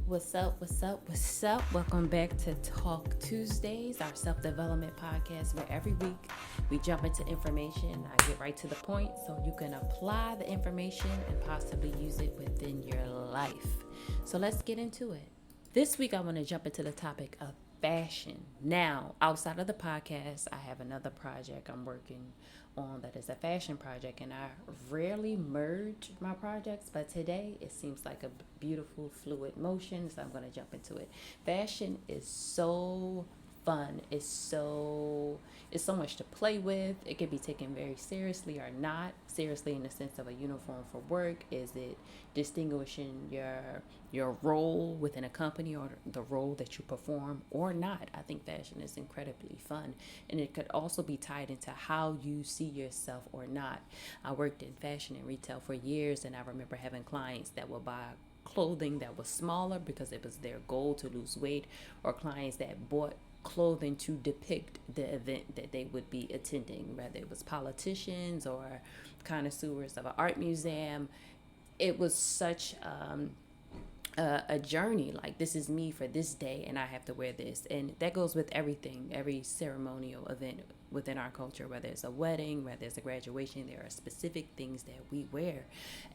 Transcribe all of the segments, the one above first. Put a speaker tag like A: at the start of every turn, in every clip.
A: What's up? What's up? What's up? Welcome back to Talk Tuesdays, our self-development podcast where every week we jump into information. I get right to the point so you can apply the information and possibly use it within your life. So let's get into it. This week I want to jump into the topic of fashion. Now, outside of the podcast, I have another project I'm working on that is a fashion project, and I rarely merge my projects, but today it seems like a beautiful fluid motion, so I'm going to jump into it. Fashion is so fun. It's so much to play with. It can be taken very seriously or not seriously, in the sense of a uniform for work. Is it distinguishing your role within a company or the role that you perform or not? I think fashion is incredibly fun, and it could also be tied into how you see yourself or not. I worked in fashion and retail for years, and I remember having clients that would buy clothing that was smaller because it was their goal to lose weight, or clients that bought clothing to depict the event that they would be attending, whether it was politicians or connoisseurs of an art museum. It was such a journey. Like, this is me for this day and I have to wear this. And that goes with everything, every ceremonial event within our culture, whether it's a wedding, whether it's a graduation. There are specific things that we wear,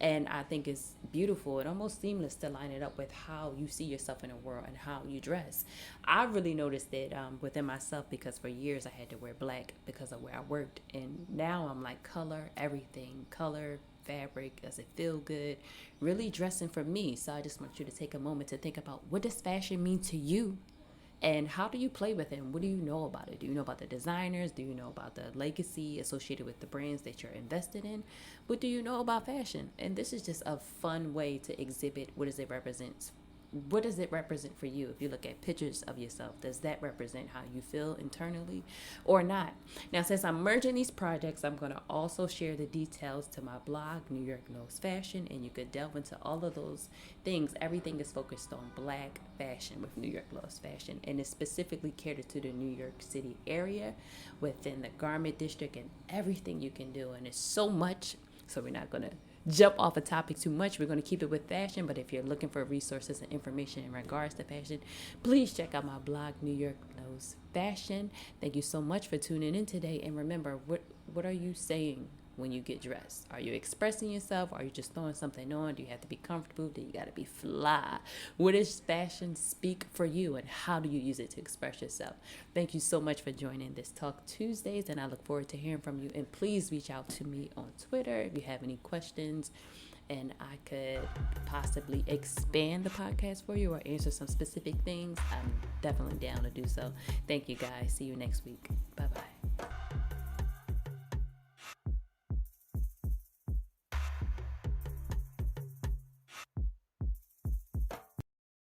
A: and I think it's beautiful and almost seamless to line it up with how you see yourself in the world and how you dress. I really noticed it within myself, because for years I had to wear black because of where I worked, and now I'm like, color, everything, color, fabric, does it feel good, really dressing for me. So I just want you to take a moment to think about, what does fashion mean to you? And how do you play with it? And what do you know about it? Do you know about the designers? Do you know about the legacy associated with the brands that you're invested in? What do you know about fashion? And this is just a fun way to exhibit what does it represent. What does it represent for you? If you look at pictures of yourself, does that represent how you feel internally or not? Now, since I'm merging these projects, I'm going to also share the details to my blog, New York Knows Fashion, and you could delve into all of those things. Everything is focused on black fashion with New York Knows Fashion, and it's specifically catered to the New York City area within the garment district, and everything you can do. And it's so much, so we're not going to jump off a topic too much. We're going to keep it with fashion, but if you're looking for resources and information in regards to fashion, please check out my blog, New York Knows Fashion. Thank you so much for tuning in today, and remember, what are you saying when you get dressed? Are you expressing yourself? Are you just throwing something on? Do you have to be comfortable? Do you got to be fly? What does fashion speak for you, and how do you use it to express yourself? Thank you so much for joining this Talk Tuesdays, and I look forward to hearing from you. And please reach out to me on Twitter if you have any questions, and I could possibly expand the podcast for you or answer some specific things. I'm definitely down to do so. Thank you guys. See you next week. Bye-bye.